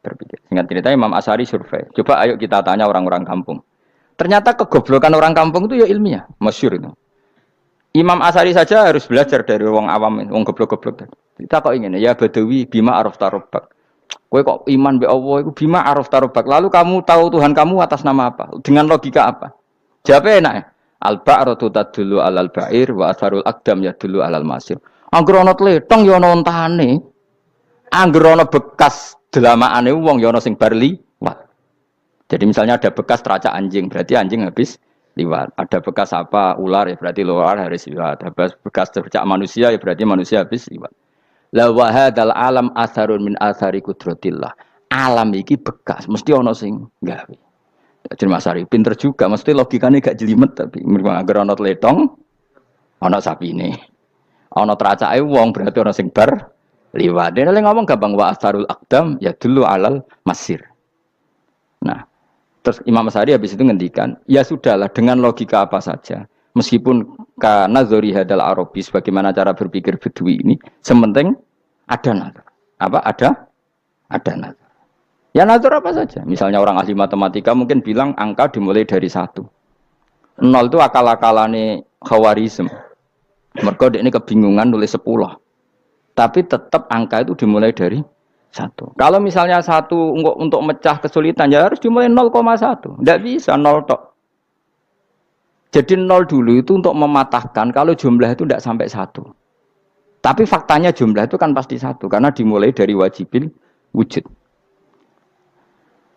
berpikir. Singkat cerita Imam Asy'ari survei. Coba ayo kita tanya orang-orang kampung. Ternyata kegoblokan orang kampung itu ya ilmiah, masyhur itu. Imam Asy'ari saja harus belajar dari wong awam, wong goblok-goblok. Kita kok ingin ya Badawi bima araf tarobak. Kowe kok iman be Allah itu bima araf tarobak. Lalu kamu tahu Tuhan kamu atas nama apa? Dengan logika apa? Jawabnya enak ya. Al-ba'ratu tadullu alal ba'ir wa atharul aqdam yadullu alal masir. Angger ana tletong ya ana ontane. Angger ana bekas delamaane wong ya ana sing bar liwat. Jadi misalnya ada bekas teracak anjing, berarti anjing habis liwat. Ada bekas apa ular ya berarti ular harus liwat. Ada bekas teracak manusia ya berarti manusia habis liwat. La wa hadzal alam atharun min athari qudratillah. Alam iki bekas, mesti ana sing gawe. Jadi Mas Ari pinter juga, mesti logikanya gak jelimet tapi agar ana tletong, ana sapine. Ana teracake wong berarti ana sing bar liwat. Dene ngomong gampang wa asarul aqdam ya dulu alal masir. Nah, terus Imam Asy'ari habis itu ngendikan, ya sudahlah dengan logika apa saja. Meskipun kana zori hadal arabi bagaimana cara berpikir Bedui ini, sementing ada nazar. Apa ada nazar. Ya nazar apa saja. Misalnya orang ahli matematika mungkin bilang angka dimulai dari 1. 0 itu akal-akalane Khawarizm. Mergo ini kebingungan nulis 10. Tapi tetap angka itu dimulai dari 1. Kalau misalnya 1 untuk mecah kesulitan ya harus dimulai 0,1. Tidak bisa 0 tok. Jadi 0 dulu itu untuk mematahkan kalau jumlah itu tidak sampai 1. Tapi faktanya jumlah itu kan pasti 1 karena dimulai dari wajibil wujud.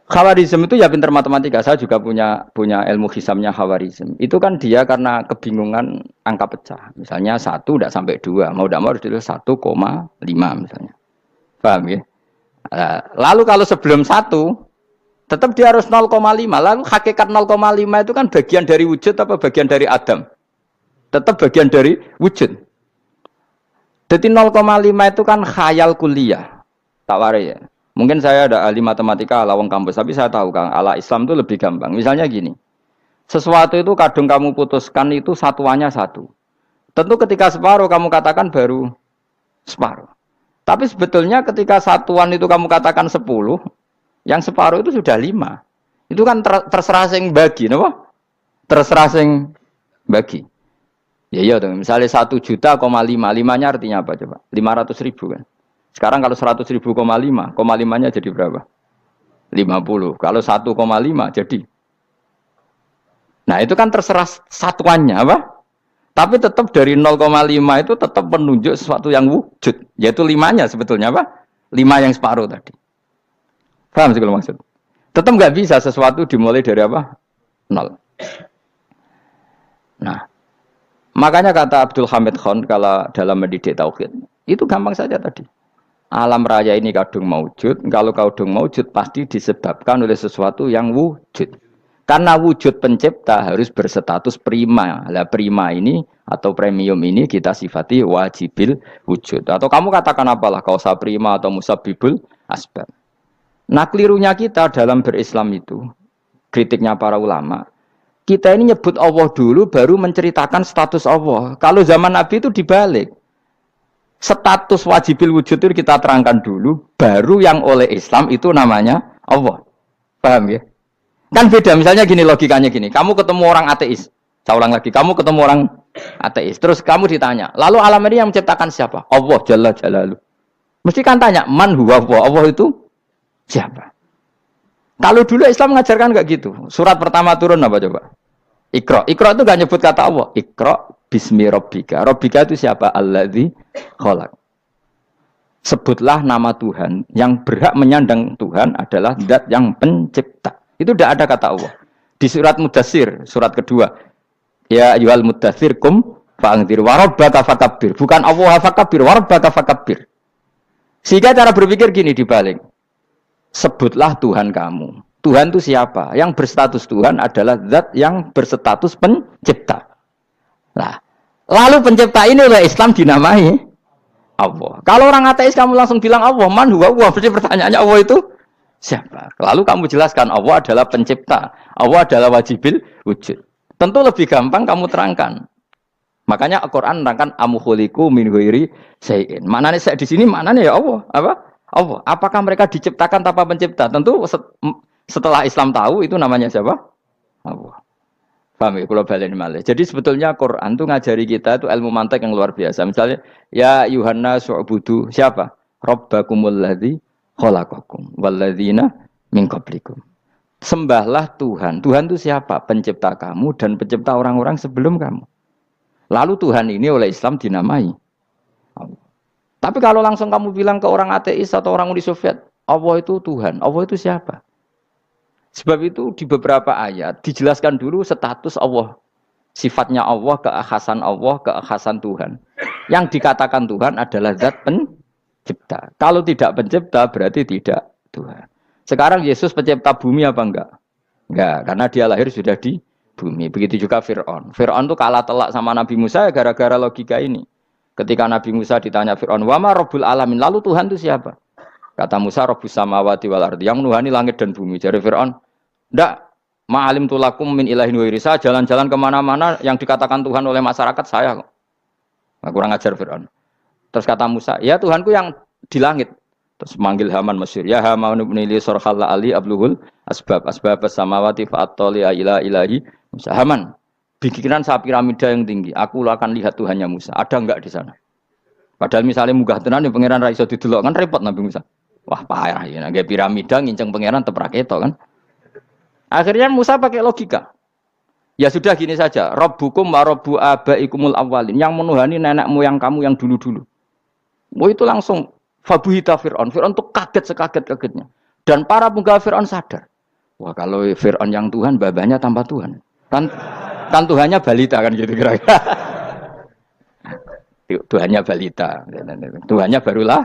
Khawarizm itu ya pinter matematika. Saya juga punya ilmu hisamnya Khawarizm. Itu kan dia karena kebingungan angka pecah. Misalnya 1 tidak sampai 2. Mau tidak mau harus ditulis 1,5 misalnya. Paham ya? Lalu kalau sebelum 1, tetap dia harus 0,5. Lalu hakikat 0,5 itu kan bagian dari wujud apa bagian dari Adam? Tetap bagian dari wujud. Jadi 0,5 itu kan khayal kuliah. Tak warai ya. Mungkin saya ada ahli matematika ala wong kampus, tapi saya tahu Kang, ala Islam itu lebih gampang. Misalnya gini, sesuatu itu kadang kamu putuskan itu satuannya 1. Tentu ketika separuh kamu katakan baru separuh. Tapi sebetulnya ketika satuan itu kamu katakan 10, yang separuh itu sudah 5. Itu kan terserah sing bagi, no? Terserah sing bagi. Ya iya dong, misalnya 1 juta, 5-nya artinya apa coba? 500.000 kan. Sekarang kalau 100.000, 5-nya jadi berapa? 50. Kalau 1,5 jadi. Nah itu kan terserah satuannya apa? Tapi tetap dari 0,5 itu tetap menunjuk sesuatu yang wujud. Yaitu 5-nya sebetulnya apa? 5 yang separuh tadi. Paham sih kalau maksud? Tetap nggak bisa sesuatu dimulai dari apa? 0. Nah, makanya kata Abdul Hamid Khan kalau dalam mendidik tauhid, itu gampang saja tadi. Alam raya ini kadung maujud, kalau kadung maujud pasti disebabkan oleh sesuatu yang wujud. Karena wujud pencipta harus berstatus prima. Lah prima ini atau premium ini kita sifati wajibil wujud. Atau kamu katakan apalah kausa prima atau musabibul asbab. Nah kelirunya kita dalam berislam itu, kritiknya para ulama, kita ini nyebut Allah dulu baru menceritakan status Allah. Kalau zaman Nabi itu dibalik. Status wajibil wujud itu kita terangkan dulu, baru yang oleh Islam itu namanya Allah. Paham ya? Kan beda, misalnya gini logikanya gini, kamu ketemu orang ateis, saya ulang lagi, kamu ketemu orang ateis, terus kamu ditanya, lalu alam ini yang menciptakan siapa? Allah Jalla Jalaluh. Mesti kan tanya, man huwa Allah itu siapa? Kalau dulu Islam mengajarkan enggak gitu. Surat pertama turun apa coba? Iqra. Iqra itu enggak nyebut kata Allah. Iqra bismi rabbika. Rabbika itu siapa? Alladzi khalaq. Sebutlah nama Tuhan. Yang berhak menyandang Tuhan adalah zat yang pencipta. Itu tidak ada kata Allah. Di surat Mudatsir, surat kedua. Ya ayyuhal mudatsir kum fa'anzir wa rabbaka fakabbir. Bukan Allah fakabbir, wa rabbaka fakabbir. Sehingga cara berpikir gini dibalik. Sebutlah Tuhan kamu. Tuhan itu siapa? Yang berstatus Tuhan adalah zat yang berstatus pencipta. Nah, lalu pencipta ini oleh Islam dinamai Allah. Kalau orang ateis kamu langsung bilang Allah, man huwa Allah. Berarti pertanyaannya Allah itu siapa? Lalu kamu jelaskan Allah adalah pencipta. Allah adalah wajibil wujud. Tentu lebih gampang kamu terangkan. Makanya Al-Qur'an menerangkan amu khuliqu min ghairi syai'in. Maknanya saya di sini maknanya ya Allah, apa? Allah. Apakah mereka diciptakan tanpa pencipta? Tentu setelah Islam tahu itu namanya siapa? Allah. Paham ya? Kalau balen malih. Jadi sebetulnya Quran itu ngajari kita itu ilmu mantek yang luar biasa. Misalnya, ya Yuhanna su'budu siapa? Rabbakumul ladzi khalaqakum walladzina min qablikum. Sembahlah Tuhan. Tuhan itu siapa? Pencipta kamu dan pencipta orang-orang sebelum kamu. Lalu Tuhan ini oleh Islam dinamai Allah. Tapi kalau langsung kamu bilang ke orang ateis atau orang Uni Soviet, Allah itu Tuhan. Allah itu siapa? Sebab itu di beberapa ayat dijelaskan dulu status Allah. Sifatnya Allah, keakhasan Tuhan. Yang dikatakan Tuhan adalah zat pencipta. Kalau tidak pencipta berarti tidak Tuhan. Sekarang Yesus pencipta bumi apa enggak? Enggak, karena dia lahir sudah di bumi. Begitu juga Fir'aun. Fir'aun itu kalah telak sama Nabi Musa gara-gara logika ini. Ketika Nabi Musa ditanya Fir'aun, "Wama Rabbul Alamin?" Lalu Tuhan itu siapa? Kata Musa, Rabbus samawati wal ardi, yang menuhani langit dan bumi. Jadi Fir'aun, "Ndak, ma'alim tulakum min ilahin wairi." Saya jalan-jalan kemana-mana yang dikatakan Tuhan oleh masyarakat saya kok. Nah, kurang ajar Fir'aun. Terus kata Musa, "Ya Tuhanku yang di langit." Terus manggil Haman Mesir, "Ya Haman ibn li sarhal ali abluhul asbab samawati fa'attali ila ilahi Musa." Haman, bikinan saya piramida yang tinggi, aku akan lihat Tuhannya Musa. Ada enggak di sana? Padahal misalnya munggah tenan ya pangeran ra iso didelok kan repot Nabi Musa. Wah, parah ya, nggak piramida nginceng pangeran teprak itu kan. Akhirnya Musa pakai logika. Ya sudah gini saja, Rabbukum wa rabbu abaikumul awwalin, yang menuhani nenek moyang kamu yang dulu-dulu. Oh itu langsung fabuhita Fir'aun. Fir'aun tuh kaget sekaget-kagetnya. Dan para penggawa Fir'aun sadar. Wah kalau Fir'aun yang Tuhan, babanya tanpa Tuhan. Kan Tuhannya balita kan gitu kira-kira. Tuhannya balita. Tuhannya barulah.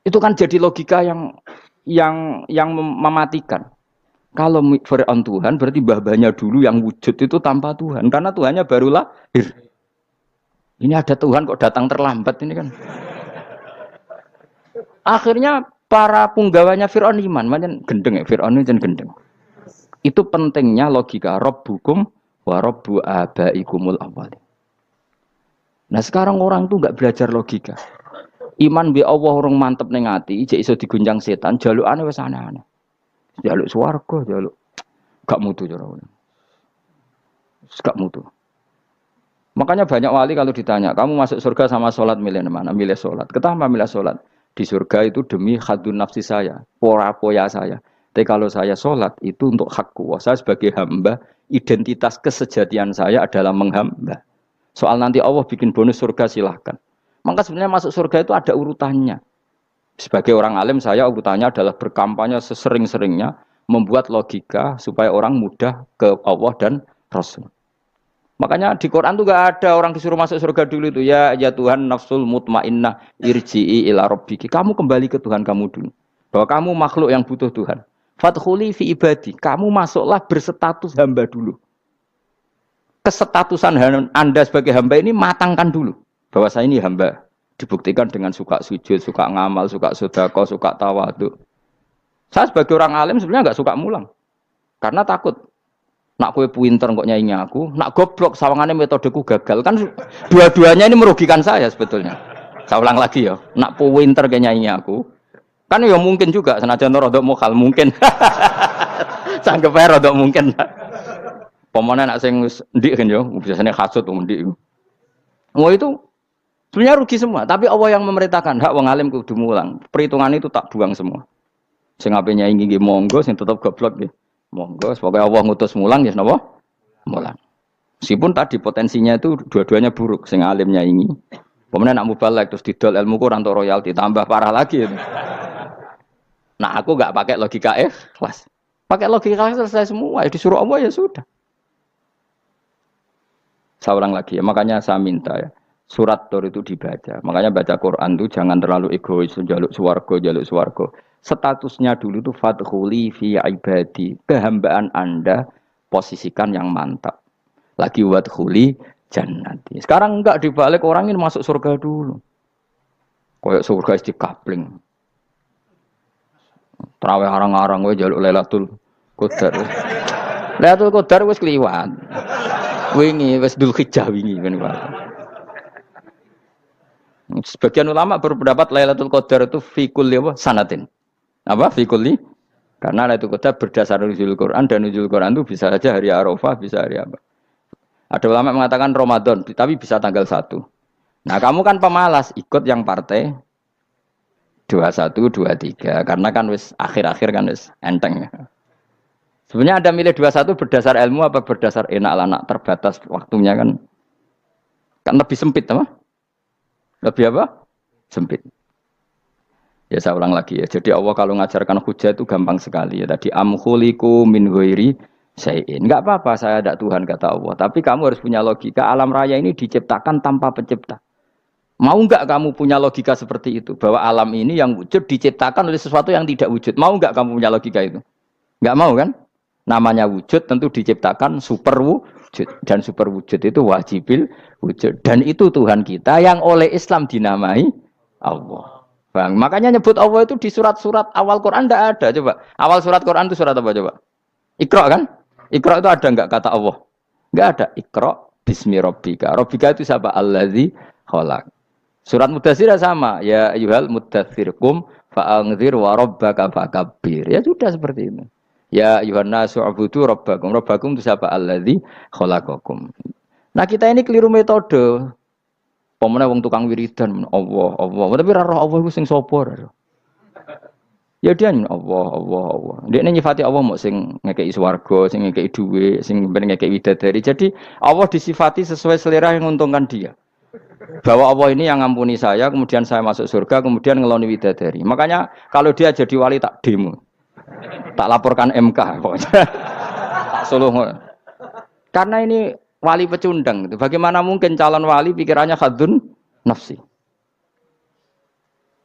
Itu kan jadi logika yang mematikan. Kalau Fir'aun Tuhan berarti babanya dulu yang wujud itu tanpa Tuhan. Karena Tuhannya baru lahir. Ini ada Tuhan kok datang terlambat ini kan. Akhirnya para punggawanya Fir'aun iman. Macam gendeng ya, Fir'aun itu gendeng. Itu pentingnya logika. Rabbukum wa rabbu abaikumul awwalin. Nah sekarang orang tuh nggak belajar logika. Iman bi Allah orang mantep ning ati, jek iso digunjang setan, jalukane wis aneh-aneh. Jaluk swarga, jaluk gak mutu cara ngono. Gak mutu. Makanya banyak wali kalau ditanya, kamu masuk surga sama sholat milih mana? Milih sholat. Kenapa milih sholat? Di surga itu demi khadun nafsi saya, poya saya. Tapi kalau saya sholat itu untuk hakku. Saya sebagai hamba, identitas kesejatian saya adalah menghamba. Soal nanti Allah bikin bonus surga silahkan. Maka sebenarnya masuk surga itu ada urutannya. Sebagai orang alim saya urutannya adalah berkampanye sesering-seringnya, membuat logika supaya orang mudah ke Allah dan Rasul. Makanya di Quran tuh gak ada orang disuruh masuk surga dulu itu. Ya Tuhan nafsul mutmainnah irji'i ila rabbiki. Kamu kembali ke Tuhan kamu dulu. Bahwa kamu makhluk yang butuh Tuhan. Fadkhuli fi ibadi. Kamu masuklah berstatus hamba dulu. Kesetatusan Anda sebagai hamba ini matangkan dulu. Bahwa saya ini hamba. Dibuktikan dengan suka sujud, suka ngamal, suka sedekah, suka tawadhu. Saya sebagai orang alim sebenarnya gak suka mulang. Karena takut. Nak kue pinter kok nyaingi aku, nak goblok sawangannya metodeku gagal. Kan dua-duanya ini merugikan saya sebetulnya. Saya ulang lagi ya, nak pinter kayak nyaingi aku. Kan ya mungkin juga senajan rodok mokal mungkin. Sanggep ae rodok mungkin. Pomone nak sing ndik kan yo, biasanya hasud ndik. Wah itu sebenarnya rugi semua, tapi Allah yang memerintahkan hak wong alim kudu mulang. Perhitungan itu tak buang semua. Sing ape nyaingi nggih monggo, sing tetep goblok nggih. Monggo, semoga Allah ngutus mulang ya napa? Mulang. Meskipun tadi potensinya itu dua-duanya buruk, sing alimnya ini. Pemenang nak mubalek terus didol ilmu kurang untuk royalti, tambah parah lagi itu. Nah, aku enggak pakai logika ikhlas. Pakai logika selesai semua, disuruh Allah ya sudah. Saya ulang lagi ya, makanya saya minta ya, surat Tur itu dibaca. Makanya baca Quran itu jangan terlalu egois, jaluk swarga. Statusnya dulu itu fadkhuli fi ibadi, kehambaan Anda posisikan yang mantap. Lagi wadkhuli jannati. Sekarang enggak dibalik, orang ini masuk surga dulu. Kayak surga di kapling. Terawih arang-arang we jaluk Lailatul Qadar. Lailatul Qadar wis kliwat. Wingi wis Dzulhijjah wingi kan. Sebagian ulama berpendapat Lailatul Qadar itu fi kulli sanatin. Apa? Fi kulli? Karena Lailatul Qadar berdasar nuzul Quran dan nuzul Quran itu bisa saja hari Arafah, bisa hari apa. Ada ulama mengatakan Ramadan, tapi bisa tanggal 1. Nah, kamu kan pemalas, ikut yang partai 21, 23 karena kan wis akhir-akhir kan wis enteng. Sebenarnya Anda milih 21 berdasar ilmu apa berdasar enak anak terbatas waktunya kan? Kan lebih sempit apa? Lebih apa? Sempit. Ya saya ulang lagi ya. Jadi Allah kalau ngajarkan hujah itu gampang sekali ya. Tadi amkhuliku min ghairi syai'in. Enggak apa-apa saya ada Tuhan kata Allah. Tapi kamu harus punya logika. Alam raya ini diciptakan tanpa pencipta. Mau enggak kamu punya logika seperti itu? Bahwa alam ini yang wujud diciptakan oleh sesuatu yang tidak wujud. Mau enggak kamu punya logika itu? Enggak mau kan? Namanya wujud tentu diciptakan super wujud. Dan super wujud itu wajibil wujud. Dan itu Tuhan kita yang oleh Islam dinamai Allah. Bang, makanya nyebut Allah itu di surat-surat awal Quran tidak ada. Coba, awal surat Quran itu surat apa coba? Iqra kan? Iqra itu ada enggak kata Allah? Enggak ada. Iqra bismi rabbika. Rabbika itu siapa? Allazi khalaq. Surat Mudatsir sama. Ya ayyuhal mudatsir qum fa'anzir wa rabbaka fakabbir. Ya sudah seperti itu. Ya ayyuhan nasu ubudu rabbakum. Rabbakum itu siapa? Allazi khalaqakum. Nah, kita ini keliru metode. Pemene wong tukang wiridan Allah, tapi ora roh Allah iku sing sapa. Ya dia Allah. Dia nyifati Allah mau sing ngekeki swarga, sing ngekeki dhuwit, sing ngekeki widadari. Jadi Allah disifati sesuai selera yang menguntungkan dia. Bahwa Allah ini yang ngampuni saya, kemudian saya masuk surga, kemudian ngeloni widadari. Makanya kalau dia jadi wali tak demo. Tak laporkan MK pokoknya. Tak suluh. Karena ini wali pecundang. Bagaimana mungkin calon wali pikirannya khadun nafsi?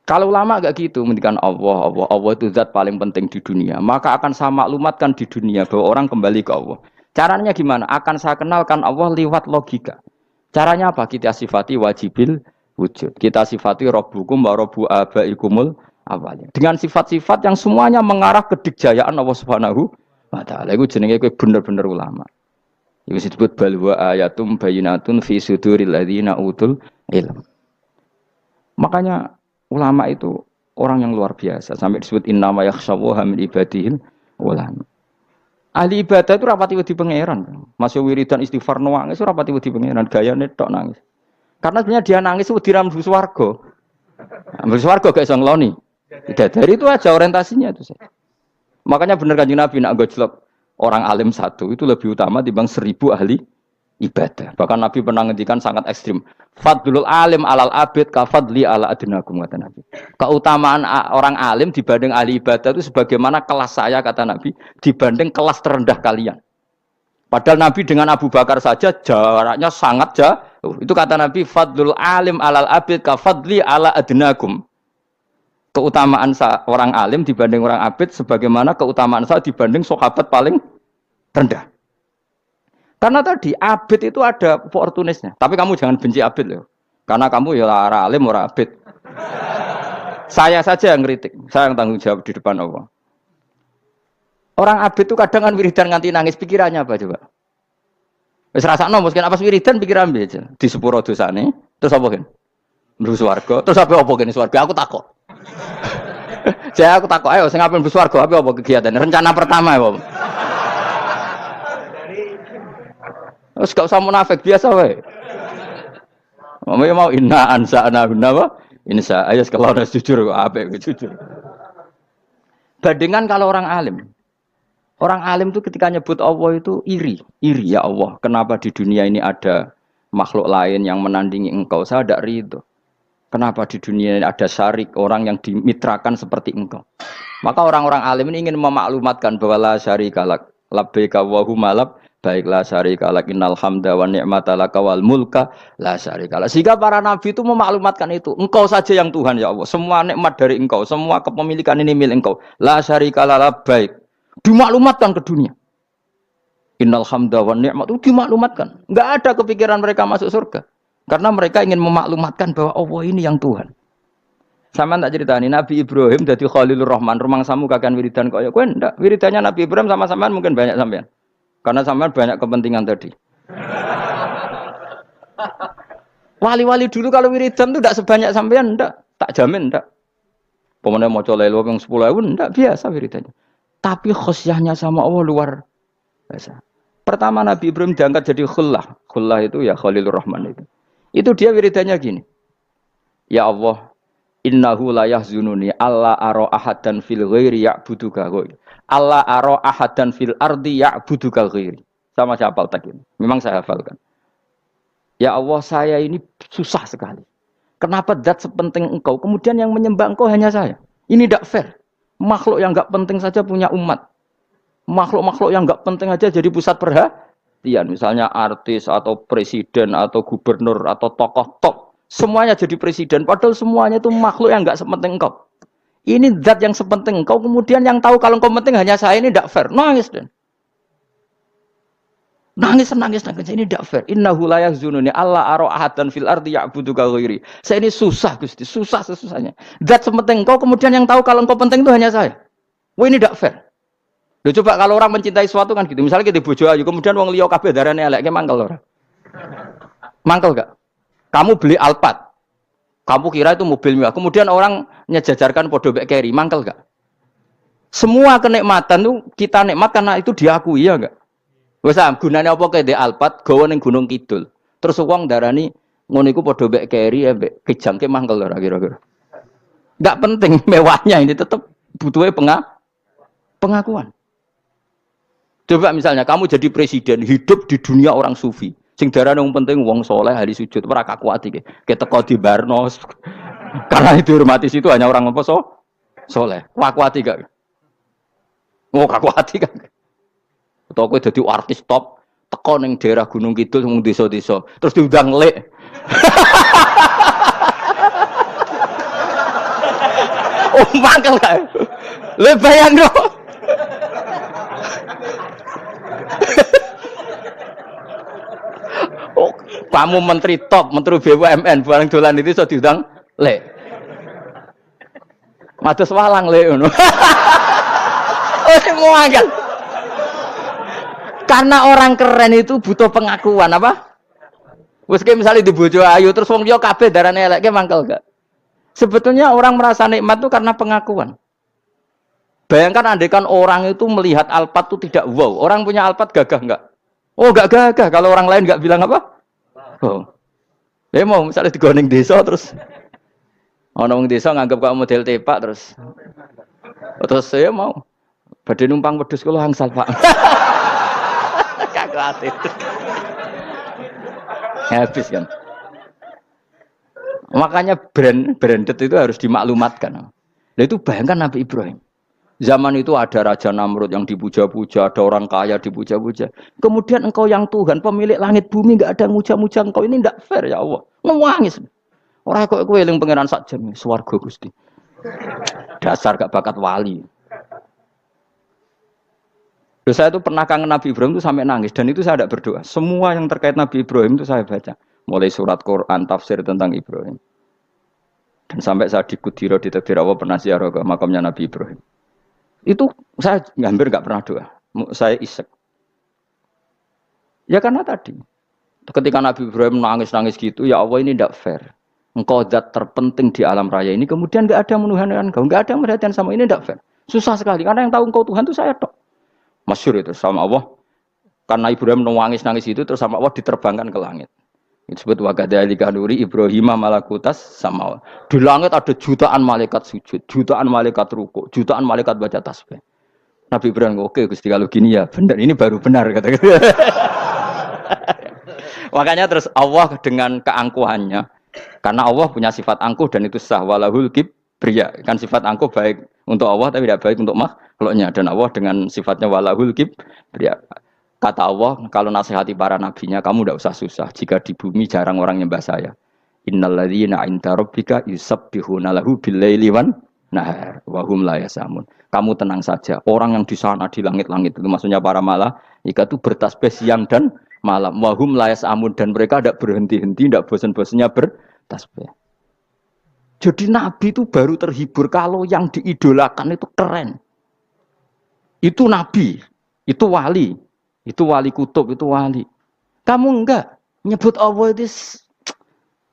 Kalau ulama agak gitu, mendikan Allah itu zat paling penting di dunia. Maka akan saya maklumatkan di dunia bahwa orang kembali ke Allah. Caranya gimana? Akan saya kenalkan Allah lewat logika. Caranya apa? Kita sifati wajibil wujud. Kita sifati rabbukum wa rabbu abaikumul awalnya. Dengan sifat-sifat yang semuanya mengarah ke dikjayaan Allah Subhanahu wa taala. Itu jenenge kowe bener-bener ulama. Itu disebut balwa ayatum bayinatun fi suduril ladzina utul ilm. Makanya ulama itu orang yang luar biasa sampai disebut innama yakhshawaha min ibadihil ulama. Ahli ibadah itu rapati wedi pangeran. Masih wiridan istighfar nangis rapati wedi pangeran, gayane tok nangis. Karena sebenarnya dia nangis wedi ra mlebu swarga. Mlebu swarga gak iso ngloni. Dari itu aja orientasinya itu saja. Makanya bener Kanjeng Nabi nak gojlok orang alim satu itu lebih utama dibanding 1000 ahli ibadah. Bahkan Nabi pernah ngendikan sangat ekstrim. Fadlul alim alal abid kafadli ala adnakum kata Nabi. Keutamaan orang alim dibanding ahli ibadah itu sebagaimana kelas saya kata Nabi dibanding kelas terendah kalian. Padahal Nabi dengan Abu Bakar saja jaraknya sangat jauh. Itu kata Nabi fadlul alim alal abid kafadli ala adnakum. Keutamaan orang alim dibanding orang abid sebagaimana keutamaan saya dibanding sahabat paling rendah. Karena tadi abid itu ada opportunisnya. Tapi kamu jangan benci abid loh. Karena kamu ya orang alim orang abid. Saya saja yang kritik, saya yang tanggung jawab di depan Allah. Orang abid itu kadang kan wiridan nganti nangis, pikirannya apa coba? Wis rasakno mungkin apa wiridan pikiran aja. Di sepuro dosane, terus apa kan? Mlebu swarga, terus apa kene swarga? Aku takut. Saya aku takut, ayo sing ape mlebu swarga apa kegiatan? Rencana pertama ya, terus gak usah munafik biasa wae. Mau inna ansa'na apa? Insya ayas kalau harus jujur apik jujur. Bandingan kalau orang alim. Orang alim itu ketika nyebut Allah itu iri ya Allah. Kenapa di dunia ini ada makhluk lain yang menandingi engkau? Saya tidak ridho. Kenapa di dunia ini ada syarik orang yang dimitrakan seperti engkau? Maka orang-orang alim ini ingin memaklumatkan bahwa la syarika lak labbaika wa huma lab baiklah syarika lak innal hamda wa ni'mata laka wal mulka la syarika lak. Sehingga para nabi itu memaklumatkan itu. Engkau saja yang Tuhan ya Allah. Semua nikmat dari engkau, semua kepemilikan ini milik engkau. La syarika lak baik. Dimaklumatkan ke dunia. Innal hamda wa ni'mat itu dimaklumatkan. Enggak ada kepikiran mereka masuk surga. Karena mereka ingin memaklumatkan bahwa Allah ini yang Tuhan. Sama tak ceritani Nabi Ibrahim dari Khalilur Rahman, rumang samu kakan wiridan kaya kowe ndak. Wiridannya Nabi Ibrahim sama sampean mungkin banyak sampean. Karena sampean banyak kepentingan tadi. Wali-wali dulu kalau wiridan tuh tidak sebanyak sampean, ndak. Tak jamin ndak. Pemenang mau colek lu yang 10.000 ndak biasa wiridannya. Tapi khosyahnya sama Allah luar biasa. Pertama Nabi Ibrahim diangkat jadi khullah. Khullah itu ya Khalilur Rahman itu. Itu dia wiridannya gini. Ya Allah, innahu la yahzununi alla ara ahadan fil ghairi ya'buduka ghairi. Alla ara ahadan fil ardi ya'buduka ghairi. Sama saya hafal tak ini. Memang saya hafalkan. Ya Allah, saya ini susah sekali. Kenapa zat sepenting engkau, kemudian yang menyembah engkau hanya saya? Ini tidak fair. Makhluk yang enggak penting saja punya umat. Makhluk-makhluk yang enggak penting aja jadi pusat perhatian. Misalnya artis atau presiden atau gubernur atau tokoh top. Semuanya jadi presiden. Padahal semuanya itu makhluk yang enggak sepenting engkau. Ini zat yang sepenting engkau. Kemudian yang tahu kalau engkau penting hanya saya, ini tidak fair. Nangis dan. Nangis. Ini tidak fair. Innahu la yahzununi alla ara ahadan fil ardi ya'buduka ghairi. Saya ini susah Gusti, susah sesusahnya. Zat sepenting engkau, kemudian yang tahu kalau engkau penting itu hanya saya. Wah ini tidak fair. Loh, coba kalau orang mencintai sesuatu kan gitu. Misalnya kita bojo ayu, kemudian wong liya kabeh darane elek, ki mangkel ora? Mangkel gak? Kamu beli Alphard. Kamu kira itu mobil mewah. Kemudian orang nyejajarkan podo mek keri, mangkel gak? Semua kenikmatan itu kita nikmat karena itu diakui ya enggak? Wes gunane apa ke Alphard gawa ning Gunung Kidul. Terus wong darani ngono iku padha mek keri mbek kejangke mangkel ora kira-kira. Enggak penting mewahnya ini tetap butuhnya pengakuan. Coba misalnya kamu jadi presiden hidup di dunia orang sufi. Sing darane wong penting wong soleh ahli sujud ora kakuati ke. Keteko di Barnos. Karena itu hormati situ hanya orang apa soleh. Kakuati gak? Oh kakuati gak? Atau kowe dadi artis top teko ning daerah Gunung Kidul mung desa-desa terus diundang lek. Oh mangkel kae. Le bayangno. Oh, kamu menteri top, menteri BUMN, barang dolan itu iso diundang lek. Mados walang lek ngono. Oh mangkel. Karena orang keren itu butuh pengakuan apa? Wes misalnya di bojo ayu terus wong liya kabeh darane elek ki mangkel gak? Sebetulnya orang merasa nikmat itu karena pengakuan. Bayangkan andekan orang itu melihat Alphard itu tidak wow. Orang punya Alphard gagah enggak? Oh enggak gagah. Kalau orang lain enggak bilang apa? Oh. Mau misalnya di goning desa terus orang desa nganggap kamu model tepak terus saya mau badhe numpang wedhus kula angsal Pak. Kagak habis kan. Makanya branded itu harus dimaklumatkan. Nah, itu bayangkan Nabi Ibrahim. Zaman itu ada Raja Namrud yang dipuja-puja, ada orang kaya dipuja-puja. Kemudian engkau yang Tuhan, pemilik langit bumi, enggak ada muja-muja engkau. Ini enggak fair ya Allah. Nangis. Orang kok kowe eling pangeran sak jam, swarga Gusti. Dasar gak bakat wali. Saya itu pernah kangen Nabi Ibrahim itu sampai nangis dan itu saya tidak berdoa. Semua yang terkait Nabi Ibrahim itu saya baca. Mulai surat Quran, tafsir tentang Ibrahim. Dan sampai saya di Kudiro di Tafsir Allah pernah ziarah ke makamnya Nabi Ibrahim. Itu saya hampir nggak pernah doa. Saya isek. Ya karena tadi. Ketika Nabi Ibrahim nangis-nangis gitu, ya Allah ini tidak fair. Engkau zat terpenting di alam raya ini, kemudian nggak ada menuhankan engkau, nggak ada perhatian sama ini tidak fair. Susah sekali karena yang tahu engkau Tuhan itu saya tok. Masyhur itu sama Allah. Karena Ibrahim nangis-nangis itu terus sama Allah diterbangkan ke langit. Itu disebut wa kadzalika nuri Ibrahim malakutas sama. Di langit ada jutaan malaikat sujud, jutaan malaikat rukuk, jutaan malaikat baca tasbih. Nabi Ibrahim oke Gusti kalau gini ya benar, ini baru benar kata. Makanya terus Allah dengan keangkuhannya, karena Allah punya sifat angkuh dan itu sah walahul kibriya. Kan sifat angkuh baik untuk Allah tapi tidak baik untuk makhluknya, dan Allah dengan sifatnya walahul kibriya. Kata Allah, kalau nasihati para nabinya, kamu tidak usah susah. Jika di bumi jarang orang nyembah saya. Innalladzina 'inda rabbika yusabbihuna lahu bil-laili wan nahar wa hum la yasamun. Kamu tenang saja. Orang yang di sana di langit-langit itu maksudnya para malaikat itu bertasbih siang dan malam. Wa hum la yasamun, dan mereka tidak berhenti-henti, tidak bosan-bosannya bertasbih. Jadi nabi itu baru terhibur kalau yang diidolakan itu keren. Itu nabi, itu wali. Itu wali kutub, itu wali. Kamu enggak nyebut Allah itu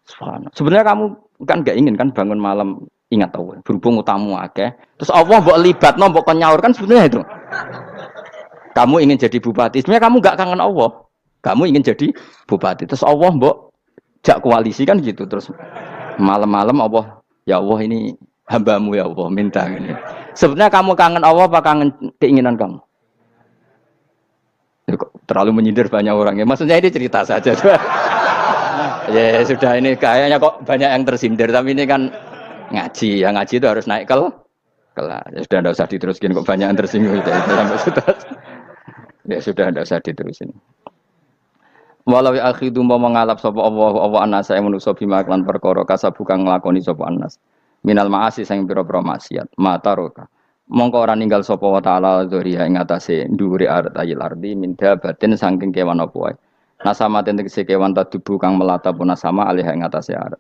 Subhanallah. Sebenarnya kamu kan nggak ingin kan bangun malam ingat Allah. Berhubung utamu akeh. Terus Allah mbok libatno mbok kon nyaur kan sebenarnya itu. Kamu ingin jadi bupati. Sebenarnya kamu nggak kangen Allah. Kamu ingin jadi bupati. Terus Allah mbok jak koalisi kan gitu. Terus malam-malam Allah, ya Allah ini hambamu ya Allah minta ini. Sebenarnya kamu kangen Allah apa kangen keinginan kamu? Ya, kok terlalu menyindir banyak orang ya. Maksudnya ini cerita saja. Ya sudah ini kayaknya kok banyak yang tersindir tapi ini kan ngaji. Yang ngaji itu harus naik kelas. Ya sudah tidak usah diteruskin kok banyak yang tersinggung itu sampai sudah. Ya sudah tidak usah diterusin. Walau akhidu mau mengalap sapa Allah anas saya manusa bima lan perkara kasab bukan nglakoni sapa anas. Minal maasi sing pira-pira maksiat. Mata roka. Mongko ora ninggal sapa wa taala dzuriya ing atase ndhuwure ayil ardi minda batin saking kewan apa wae. Nasama tegese kewan tadubu kang melata pun nasama alih ing atase arat.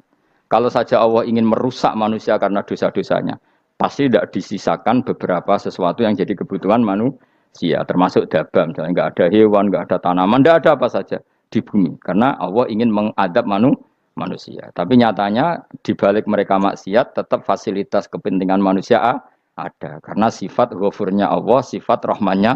Kalau saja Allah ingin merusak manusia karena dosa-dosanya, pasti tidak disisakan beberapa sesuatu yang jadi kebutuhan manusia, termasuk dabam. Misalnya nggak ada hewan, nggak ada tanaman, nggak ada apa saja di bumi. Karena Allah ingin mengadab manusia. Tapi nyatanya di balik mereka maksiat, tetap fasilitas kepentingan manusia ada. Karena sifat ghafurnya Allah, sifat rahmannya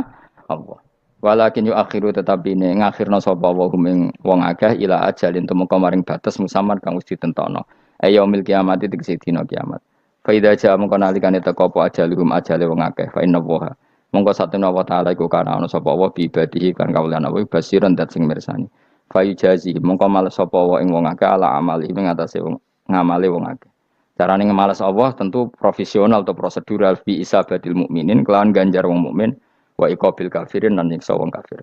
Allah. Walakin yu akhiru tetapi ini ngakhirna sapa wa hum wong akeh ila ajalin tumeka maring batas musamman kang wis ditentono. Yaumil kiamat tegese dina kiamat. Fa idza jaa mongko nalikane teka apa ajaluhum ajale wong akeh fa inna wa mongko satuna wa taala iku kana ana sapa wa bi ibadihi kan kawulan apa basiran dat sing mirsani. Fa yujazi mongko males sapa wa ing wong akeh ala amali ing atase wong ngamale wong akeh. Carane ngemales Allah tentu profesional atau prosedural bi isabatil mukminin kelawan ganjar wong mukmin wa iqabil kafirin lan nyiksa wong kafir.